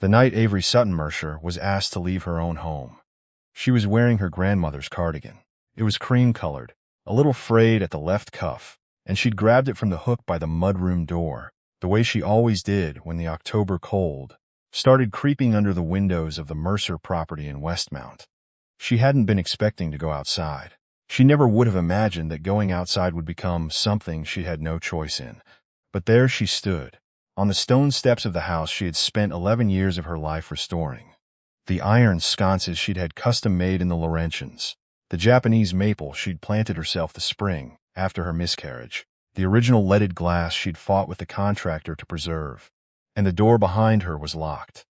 The night Avery Sutton-Mercer was asked to leave her own home. She was wearing her grandmother's cardigan. It was cream-colored, a little frayed at the left cuff, and she'd grabbed it from the hook by the mudroom door, the way she always did when the October cold started creeping under the windows of the Mercer property in Westmount. She hadn't been expecting to go outside. She never would have imagined that going outside would become something she had no choice in. But there she stood, on the stone steps of the house she had spent 11 years of her life restoring. The iron sconces she'd had custom-made in the Laurentians, the Japanese maple she'd planted herself the spring after her miscarriage, the original leaded glass she'd fought with the contractor to preserve, and the door behind her was locked.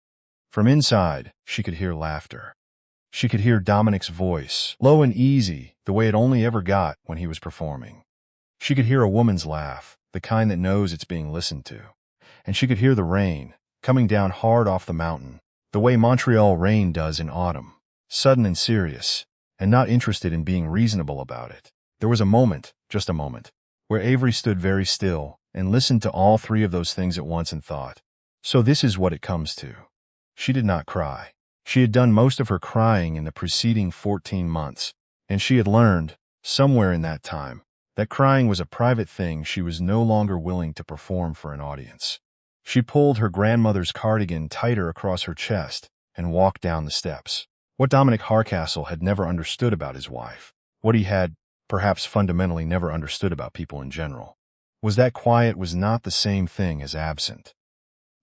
From inside, she could hear laughter. She could hear Dominic's voice, low and easy, the way it only ever got when he was performing. She could hear a woman's laugh, the kind that knows it's being listened to. And she could hear the rain, coming down hard off the mountain, the way Montreal rain does in autumn, sudden and serious, and not interested in being reasonable about it. There was a moment, just a moment, where Avery stood very still and listened to all three of those things at once and thought, so this is what it comes to. She did not cry. She had done most of her crying in the preceding 14 months, and she had learned, somewhere in that time, that crying was a private thing she was no longer willing to perform for an audience. She pulled her grandmother's cardigan tighter across her chest and walked down the steps. What Dominic Hardcastle had never understood about his wife, what he had, perhaps fundamentally never understood about people in general, was that quiet was not the same thing as absent.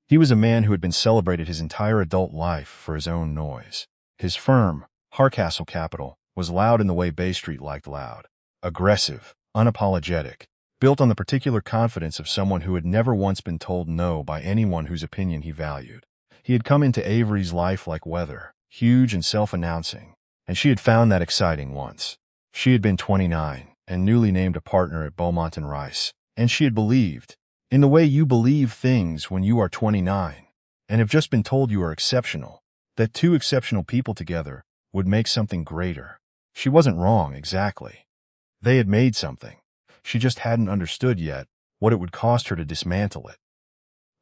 He was a man who had been celebrated his entire adult life for his own noise. His firm, Hardcastle Capital, was loud in the way Bay Street liked loud, aggressive, unapologetic, built on the particular confidence of someone who had never once been told no by anyone whose opinion he valued. He had come into Avery's life like weather, huge and self-announcing, and she had found that exciting once. She had been 29 and newly named a partner at Beaumont and Rice, and she had believed, in the way you believe things when you are 29, and have just been told you are exceptional, that two exceptional people together would make something greater. She wasn't wrong, exactly. They had made something. She just hadn't understood yet what it would cost her to dismantle it.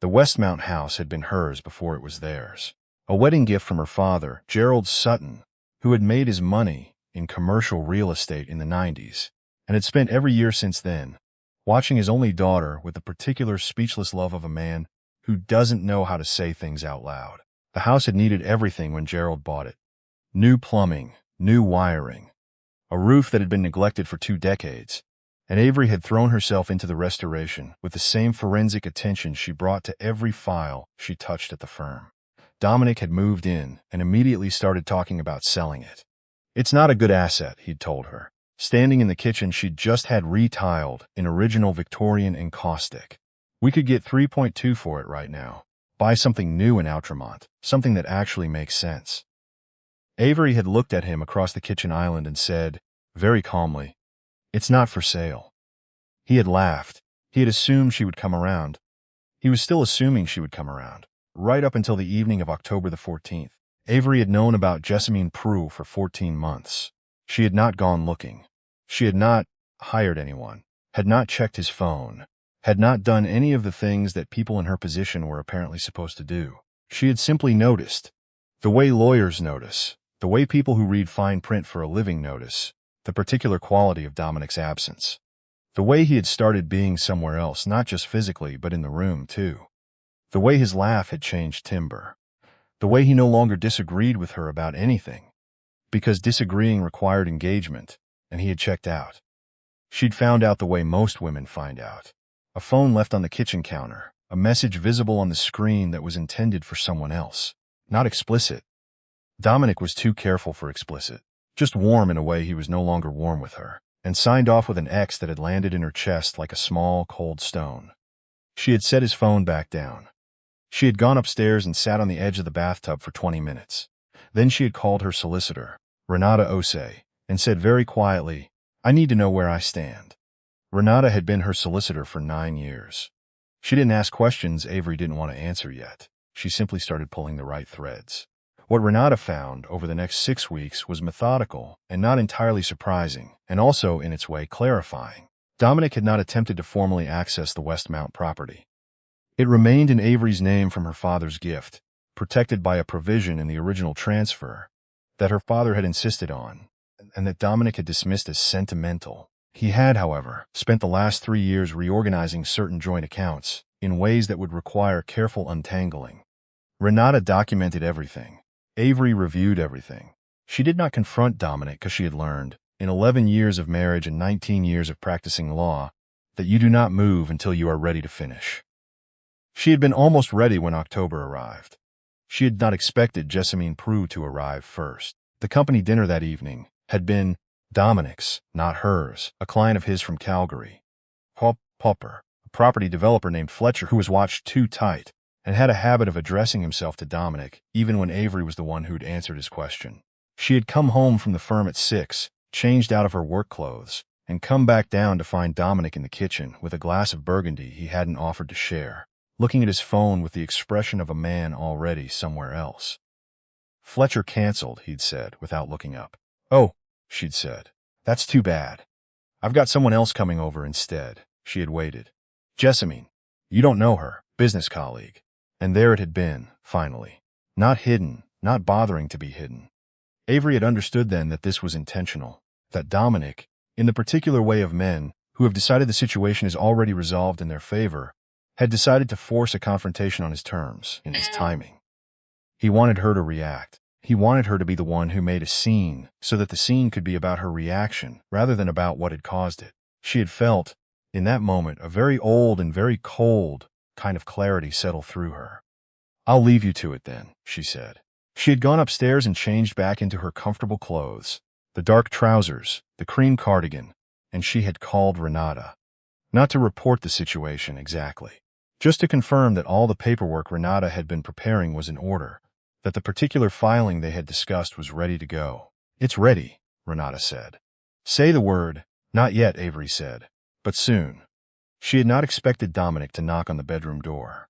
The Westmount house had been hers before it was theirs. A wedding gift from her father, Gerald Sutton, who had made his money in commercial real estate in the 90s, and had spent every year since then watching his only daughter with the particular speechless love of a man who doesn't know how to say things out loud. The house had needed everything when Gerald bought it. New plumbing, new wiring, a roof that had been neglected for 2 decades, and Avery had thrown herself into the restoration with the same forensic attention she brought to every file she touched at the firm. Dominic had moved in and immediately started talking about selling it. It's not a good asset, he'd told her. Standing in the kitchen she'd just had retiled in original Victorian and caustic. We could get 3.2 for it right now. Buy something new in Outremont, something that actually makes sense. Avery had looked at him across the kitchen island and said, very calmly, "It's not for sale." He had laughed. He had assumed she would come around. He was still assuming she would come around, right up until the evening of October the 14th. Avery had known about Jessamine Prue for 14 months. She had not gone looking. She had not hired anyone, had not checked his phone, had not done any of the things that people in her position were apparently supposed to do. She had simply noticed, the way lawyers notice, the way people who read fine print for a living notice, the particular quality of Dominic's absence. The way he had started being somewhere else, not just physically, but in the room, too. The way his laugh had changed timbre. The way he no longer disagreed with her about anything, because disagreeing required engagement, and he had checked out. She'd found out the way most women find out. A phone left on the kitchen counter, a message visible on the screen that was intended for someone else. Not explicit. Dominic was too careful for explicit. Just warm in a way he was no longer warm with her, and signed off with an X that had landed in her chest like a small, cold stone. She had set his phone back down. She had gone upstairs and sat on the edge of the bathtub for 20 minutes. Then she had called her solicitor, Renata Osei, and said very quietly, "I need to know where I stand." Renata had been her solicitor for 9 years. She didn't ask questions Avery didn't want to answer yet. She simply started pulling the right threads. What Renata found over the next 6 weeks was methodical and not entirely surprising, and also, in its way, clarifying. Dominic had not attempted to formally access the Westmount property. It remained in Avery's name from her father's gift, protected by a provision in the original transfer that her father had insisted on, and that Dominic had dismissed as sentimental. He had, however, spent the last 3 years reorganizing certain joint accounts in ways that would require careful untangling. Renata documented everything. Avery reviewed everything. She did not confront Dominic because she had learned, in 11 years of marriage and 19 years of practicing law, that you do not move until you are ready to finish. She had been almost ready when October arrived. She had not expected Jessamine Prue to arrive first. The company dinner that evening had been Dominic's, not hers, a client of his from Calgary. Popper, a property developer named Fletcher who was watched too tight and had a habit of addressing himself to Dominic even when Avery was the one who'd answered his question. She had come home from the firm at 6, changed out of her work clothes, and come back down to find Dominic in the kitchen with a glass of Burgundy he hadn't offered to share, looking at his phone with the expression of a man already somewhere else. Fletcher canceled, he'd said, without looking up. Oh, she'd said. That's too bad. I've got someone else coming over instead. She had waited. Jessamine. You don't know her. Business colleague. And there it had been, finally. Not hidden, not bothering to be hidden. Avery had understood then that this was intentional, that Dominic, in the particular way of men who have decided the situation is already resolved in their favor, had decided to force a confrontation on his terms, in his timing. He wanted her to react. He wanted her to be the one who made a scene so that the scene could be about her reaction rather than about what had caused it. She had felt, in that moment, a very old and very cold kind of clarity settle through her. I'll leave you to it then, she said. She had gone upstairs and changed back into her comfortable clothes, the dark trousers, the cream cardigan, and she had called Renata. Not to report the situation exactly, just to confirm that all the paperwork Renata had been preparing was in order, that the particular filing they had discussed was ready to go. It's ready, Renata said. Say the word. Not yet, Avery said, but soon. She had not expected Dominic to knock on the bedroom door.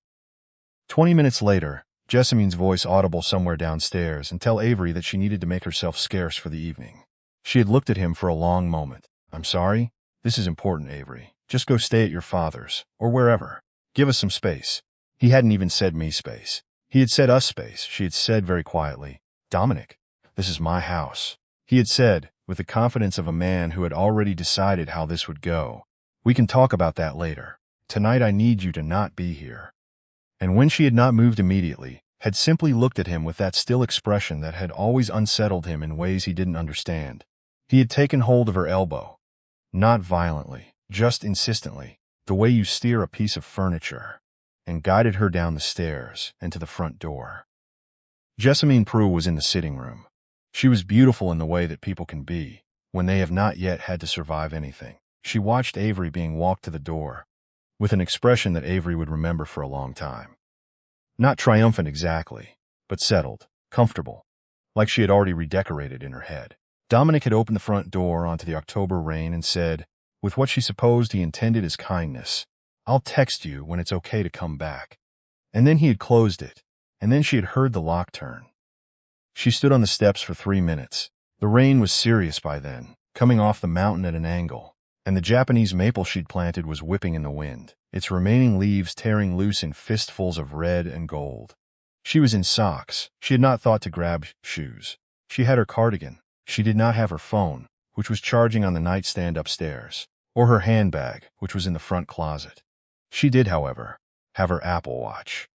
20 minutes later, Jessamine's voice audible somewhere downstairs and tell Avery that she needed to make herself scarce for the evening. She had looked at him for a long moment. I'm sorry? This is important, Avery. Just go stay at your father's, or wherever. Give us some space. He hadn't even said me space. He had said us space. She had said very quietly, Dominic, this is my house. He had said, with the confidence of a man who had already decided how this would go, we can talk about that later. Tonight I need you to not be here. And when she had not moved immediately, had simply looked at him with that still expression that had always unsettled him in ways he didn't understand. He had taken hold of her elbow. Not violently, just insistently, the way you steer a piece of furniture, and guided her down the stairs and to the front door. Jessamine Prue was in the sitting room. She was beautiful in the way that people can be, when they have not yet had to survive anything. She watched Avery being walked to the door, with an expression that Avery would remember for a long time. Not triumphant exactly, but settled, comfortable, like she had already redecorated in her head. Dominic had opened the front door onto the October rain and said, with what she supposed he intended as kindness, I'll text you when it's okay to come back. And then he had closed it, and then she had heard the lock turn. She stood on the steps for 3 minutes. The rain was serious by then, coming off the mountain at an angle, and the Japanese maple she'd planted was whipping in the wind, its remaining leaves tearing loose in fistfuls of red and gold. She was in socks. She had not thought to grab shoes. She had her cardigan. She did not have her phone, which was charging on the nightstand upstairs, or her handbag, which was in the front closet. She did, however, have her Apple Watch.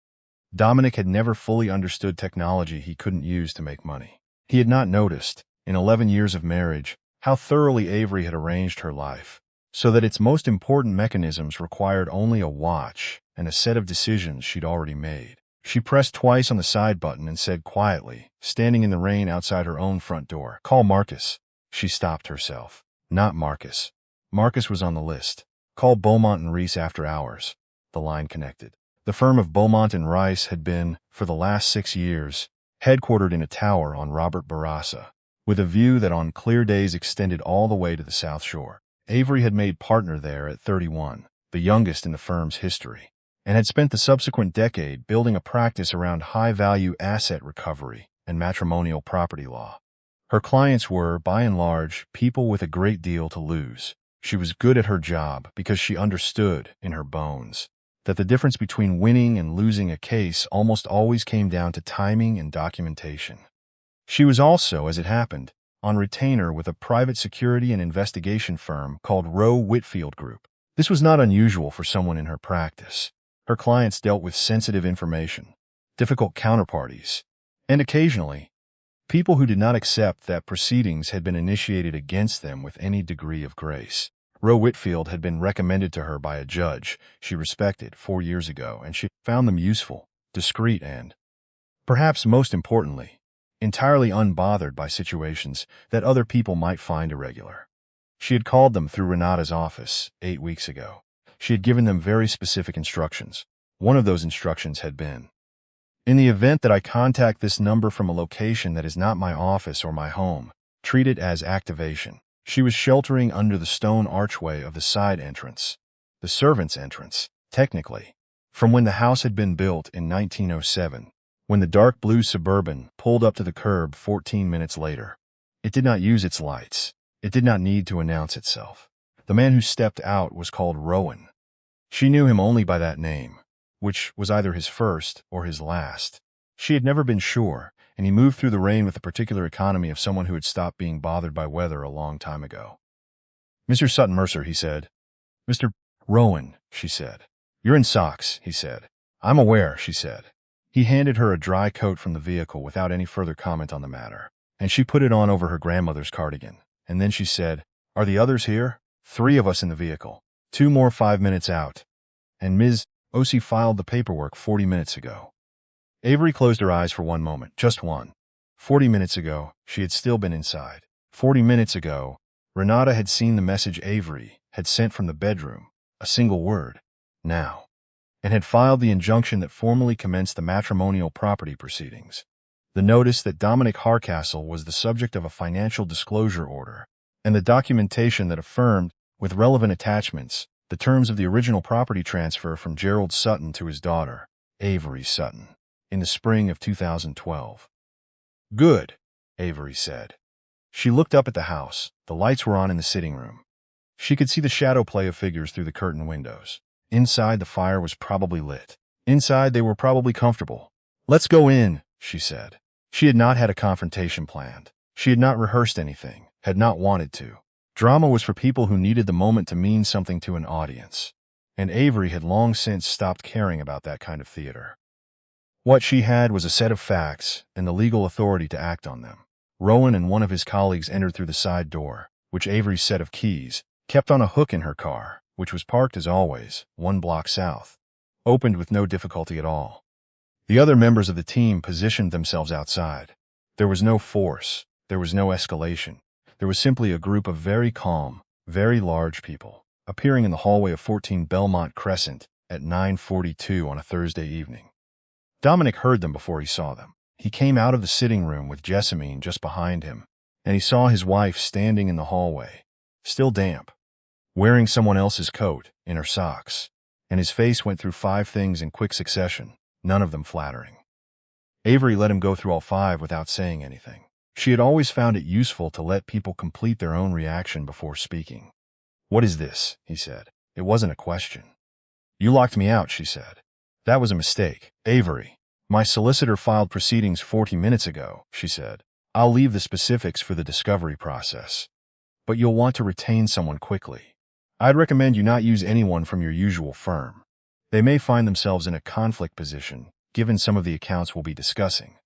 Dominic had never fully understood technology he couldn't use to make money. He had not noticed, in 11 years of marriage, how thoroughly Avery had arranged her life, so that its most important mechanisms required only a watch and a set of decisions she'd already made. She pressed twice on the side button and said quietly, standing in the rain outside her own front door, Call Marcus. She stopped herself. Not Marcus. Marcus was on the list. Call Beaumont and Reese after hours. The line connected. The firm of Beaumont and Rice had been, for the last 6 years, headquartered in a tower on Robert Barassa, with a view that on clear days extended all the way to the South Shore. Avery had made partner there at 31, the youngest in the firm's history, and had spent the subsequent decade building a practice around high-value asset recovery and matrimonial property law. Her clients were, by and large, people with a great deal to lose. She was good at her job because she understood, in her bones, that the difference between winning and losing a case almost always came down to timing and documentation. She was also, as it happened, on retainer with a private security and investigation firm called Rowe Whitfield Group. This was not unusual for someone in her practice. Her clients dealt with sensitive information, difficult counterparties, and occasionally, people who did not accept that proceedings had been initiated against them with any degree of grace. Rowe Whitfield had been recommended to her by a judge she respected 4 years ago, and she found them useful, discreet, and, perhaps most importantly, entirely unbothered by situations that other people might find irregular. She had called them through Renata's office 8 weeks ago. She had given them very specific instructions. One of those instructions had been, "In the event that I contact this number from a location that is not my office or my home, treat it as activation." She was sheltering under the stone archway of the side entrance, the servants' entrance, technically, from when the house had been built in 1907, when the dark blue Suburban pulled up to the curb 14 minutes later. It did not use its lights. It did not need to announce itself. The man who stepped out was called Rowan. She knew him only by that name, which was either his first or his last. She had never been sure, and he moved through the rain with the particular economy of someone who had stopped being bothered by weather a long time ago. "Mr. Sutton-Mercer," he said. "Mr. Rowan," she said. "You're in socks," he said. "I'm aware," she said. He handed her a dry coat from the vehicle without any further comment on the matter, and she put it on over her grandmother's cardigan. And then she said, "Are the others here?" "3 of us in the vehicle. 2 more 5 minutes out. And Ms. O.C. filed the paperwork 40 minutes ago." Avery closed her eyes for one moment, just one. 40 minutes ago, she had still been inside. 40 minutes ago, Renata had seen the message Avery had sent from the bedroom, a single word, "Now," and had filed the injunction that formally commenced the matrimonial property proceedings. The notice that Dominic Harcastle was the subject of a financial disclosure order, and the documentation that affirmed, with relevant attachments, the terms of the original property transfer from Gerald Sutton to his daughter, Avery Sutton, in the spring of 2012. "Good," Avery said. She looked up at the house. The lights were on in the sitting room. She could see the shadow play of figures through the curtain windows. Inside, the fire was probably lit. Inside, they were probably comfortable. "Let's go in," she said. She had not had a confrontation planned. She had not rehearsed anything, had not wanted to. Drama was for people who needed the moment to mean something to an audience, and Avery had long since stopped caring about that kind of theater. What she had was a set of facts and the legal authority to act on them. Rowan and one of his colleagues entered through the side door, which Avery's set of keys kept on a hook in her car, which was parked as always, 1 block south, opened with no difficulty at all. The other members of the team positioned themselves outside. There was no force. There was no escalation. There was simply a group of very calm, very large people, appearing in the hallway of 14 Belmont Crescent at 9:42 on a Thursday evening. Dominic heard them before he saw them. He came out of the sitting room with Jessamine just behind him, and he saw his wife standing in the hallway, still damp, wearing someone else's coat, in her socks, and his face went through 5 things in quick succession, none of them flattering. Avery let him go through all 5 without saying anything. She had always found it useful to let people complete their own reaction before speaking. "What is this?" he said. It wasn't a question. "You locked me out," she said. "That was a mistake, Avery. My solicitor filed proceedings 40 minutes ago," she said. "I'll leave the specifics for the discovery process. But you'll want to retain someone quickly. I'd recommend you not use anyone from your usual firm. They may find themselves in a conflict position, given some of the accounts we'll be discussing."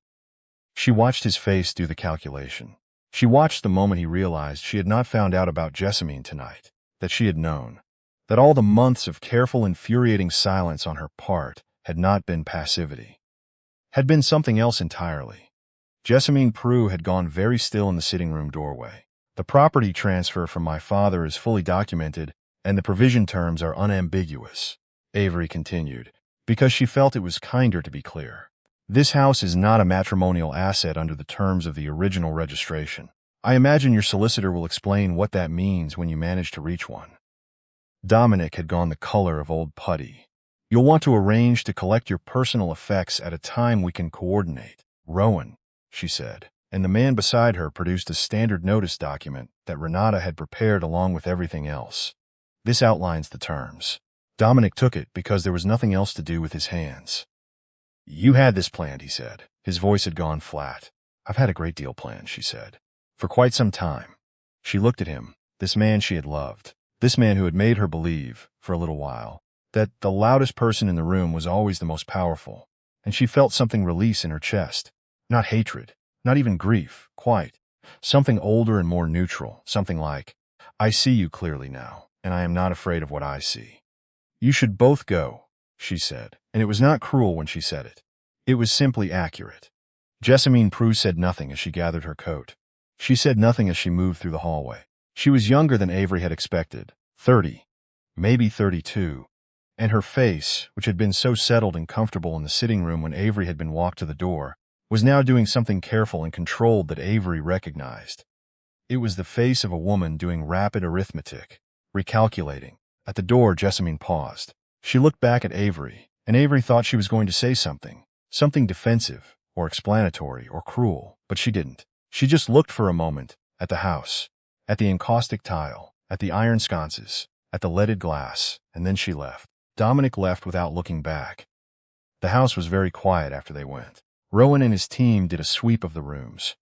She watched his face do the calculation. She watched the moment he realized she had not found out about Jessamine tonight, that she had known, that all the months of careful, infuriating silence on her part had not been passivity, had been something else entirely. Jessamine Prue had gone very still in the sitting room doorway. "The property transfer from my father is fully documented, and the provision terms are unambiguous," Avery continued, because she felt it was kinder to be clear. "This house is not a matrimonial asset under the terms of the original registration. I imagine your solicitor will explain what that means when you manage to reach one." Dominic had gone the color of old putty. "You'll want to arrange to collect your personal effects at a time we can coordinate, Rowan," she said, and the man beside her produced a standard notice document that Renata had prepared along with everything else. "This outlines the terms. Dominic took it because there was nothing else to do with his hands. You had this planned, he said. His voice had gone flat. I've had a great deal planned, she said. For quite some time. She looked at him, this man she had loved, this man who had made her believe, for a little while, that the loudest person in the room was always the most powerful, and she felt something release in her chest. Not hatred, not even grief, quite. Something older and more neutral, something like, I see you clearly now, and I am not afraid of what I see. You should both go, she said, and it was not cruel when she said it. It was simply accurate. Jessamine Prue said nothing as she gathered her coat. She said nothing as she moved through the hallway. She was younger than Avery had expected, 30, maybe 32, and her face, which had been so settled and comfortable in the sitting room when Avery had been walked to the door, was now doing something careful and controlled that Avery recognized. It was the face of a woman doing rapid arithmetic, recalculating. At the door, Jessamine paused. She looked back at Avery, and Avery thought she was going to say something defensive, or explanatory, or cruel, but she didn't. She just looked for a moment, at the house, at the encaustic tile, at the iron sconces, at the leaded glass, and then she left. Dominic left without looking back. The house was very quiet after they went. Rowan and his team did a sweep of the rooms.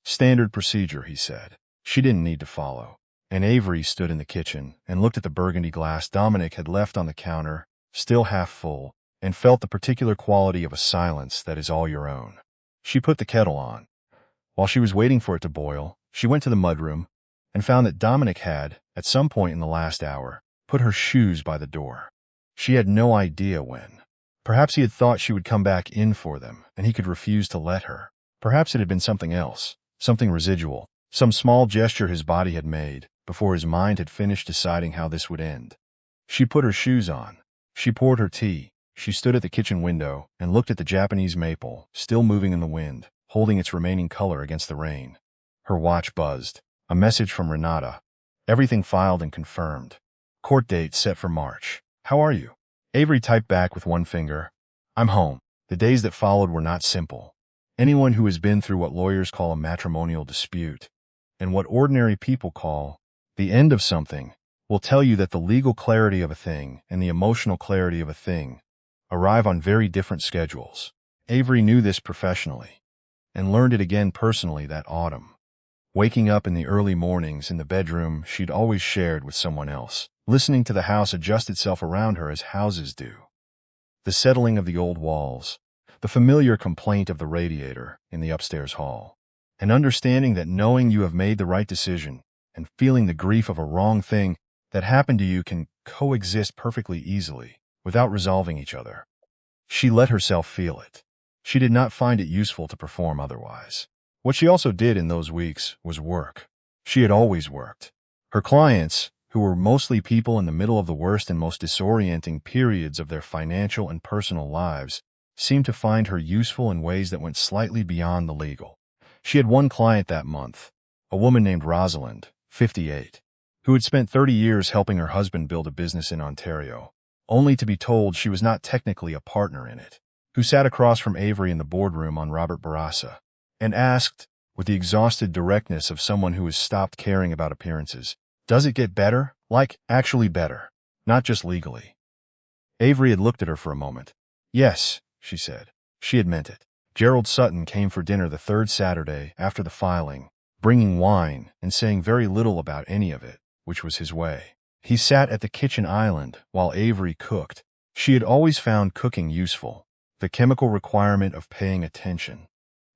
Standard procedure, he said. She didn't need to follow. And Avery stood in the kitchen and looked at the burgundy glass Dominic had left on the counter, still half full, and felt the particular quality of a silence that is all your own. She put the kettle on. While she was waiting for it to boil, she went to the mudroom and found that Dominic had, at some point in the last hour, put her shoes by the door. She had no idea when. Perhaps he had thought she would come back in for them, and he could refuse to let her. Perhaps it had been something else, something residual, some small gesture his body had made, before his mind had finished deciding how this would end. She put her shoes on. She poured her tea. She stood at the kitchen window and looked at the Japanese maple, still moving in the wind, holding its remaining color against the rain. Her watch buzzed. A message from Renata. Everything filed and confirmed. Court date set for March. How are you? Avery typed back with one finger. I'm home. The days that followed were not simple. Anyone who has been through what lawyers call a matrimonial dispute, and what ordinary people call the end of something, will tell you that the legal clarity of a thing and the emotional clarity of a thing arrive on very different schedules. Avery knew this professionally, and learned it again personally that autumn. Waking up in the early mornings in the bedroom she'd always shared with someone else, listening to the house adjust itself around her as houses do. The settling of the old walls, the familiar complaint of the radiator in the upstairs hall, and understanding that knowing you have made the right decision and feeling the grief of a wrong thing that happened to you can coexist perfectly easily without resolving each other. She let herself feel it. She did not find it useful to perform otherwise. What she also did in those weeks was work. She had always worked. Her clients, who were mostly people in the middle of the worst and most disorienting periods of their financial and personal lives, seemed to find her useful in ways that went slightly beyond the legal. She had one client that month, a woman named Rosalind, 58, who had spent 30 years helping her husband build a business in Ontario, only to be told she was not technically a partner in it, who sat across from Avery in the boardroom on Robert Barassa, and asked, with the exhausted directness of someone who has stopped caring about appearances, does it get better? Like, actually better, not just legally. Avery had looked at her for a moment. Yes, she said. She had meant it. Gerald Sutton came for dinner the third Saturday after the filing, bringing wine and saying very little about any of it, which was his way. He sat at the kitchen island while Avery cooked. She had always found cooking useful, the chemical requirement of paying attention.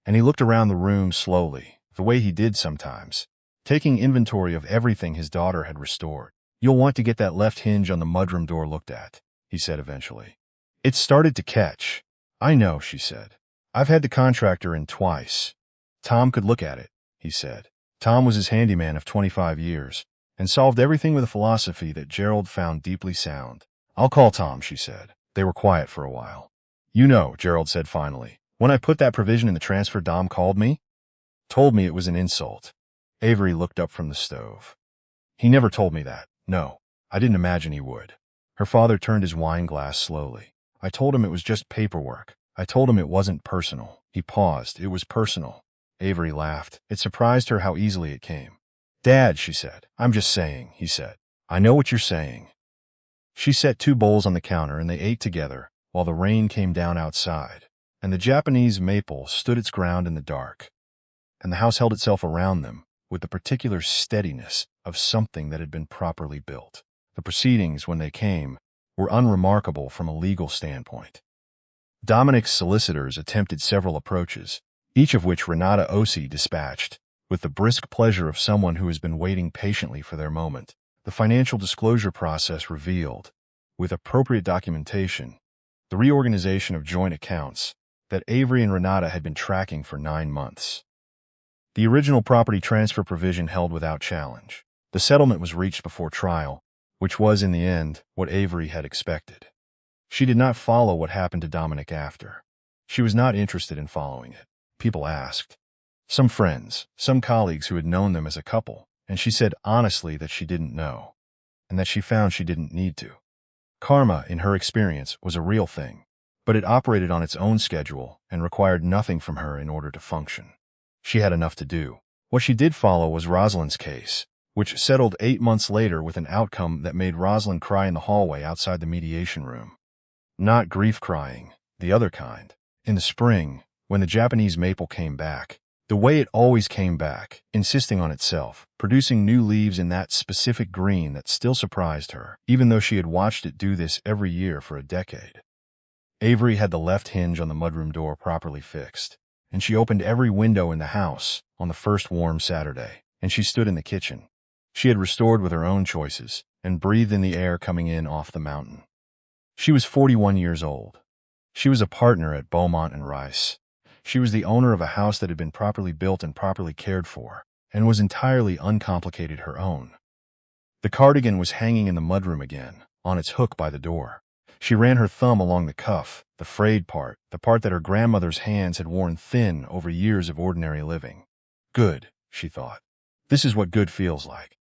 And he looked around the room slowly, the way he did sometimes, taking inventory of everything his daughter had restored. You'll want to get that left hinge on the mudroom door looked at, he said eventually. It started to catch. I know, she said. I've had the contractor in twice. Tom could look at it, he said. Tom was his handyman of 25 years, and solved everything with a philosophy that Gerald found deeply sound. I'll call Tom, she said. They were quiet for a while. You know, Gerald said finally, when I put that provision in the transfer, Dom called me. Told me it was an insult. Avery looked up from the stove. He never told me that. No, I didn't imagine he would. Her father turned his wine glass slowly. I told him it was just paperwork. I told him it wasn't personal. He paused. It was personal. Avery laughed. It surprised her how easily it came. Dad, she said. I'm just saying, he said. I know what you're saying. She set 2 bowls on the counter and they ate together while the rain came down outside, and the Japanese maple stood its ground in the dark, and the house held itself around them with the particular steadiness of something that had been properly built. The proceedings, when they came, were unremarkable from a legal standpoint. Dominic's solicitors attempted several approaches, each of which Renata Osi dispatched with the brisk pleasure of someone who has been waiting patiently for their moment. The financial disclosure process revealed, with appropriate documentation, the reorganization of joint accounts that Avery and Renata had been tracking for 9 months. The original property transfer provision held without challenge. The settlement was reached before trial, which was, in the end, what Avery had expected. She did not follow what happened to Dominic after. She was not interested in following it. People asked. Some friends, some colleagues who had known them as a couple, and she said honestly that she didn't know, and that she found she didn't need to. Karma, in her experience, was a real thing, but it operated on its own schedule and required nothing from her in order to function. She had enough to do. What she did follow was Rosalind's case, which settled 8 months later with an outcome that made Rosalind cry in the hallway outside the mediation room. Not grief crying, the other kind. In the spring, when the Japanese maple came back, the way it always came back, insisting on itself, producing new leaves in that specific green that still surprised her, even though she had watched it do this every year for a decade. Avery had the left hinge on the mudroom door properly fixed, and she opened every window in the house on the first warm Saturday, and she stood in the kitchen. She had restored with her own choices and breathed in the air coming in off the mountain. She was 41 years old. She was a partner at Beaumont and Rice. She was the owner of a house that had been properly built and properly cared for, and was entirely uncomplicated her own. The cardigan was hanging in the mudroom again, on its hook by the door. She ran her thumb along the cuff, the frayed part, the part that her grandmother's hands had worn thin over years of ordinary living. Good, she thought. This is what good feels like.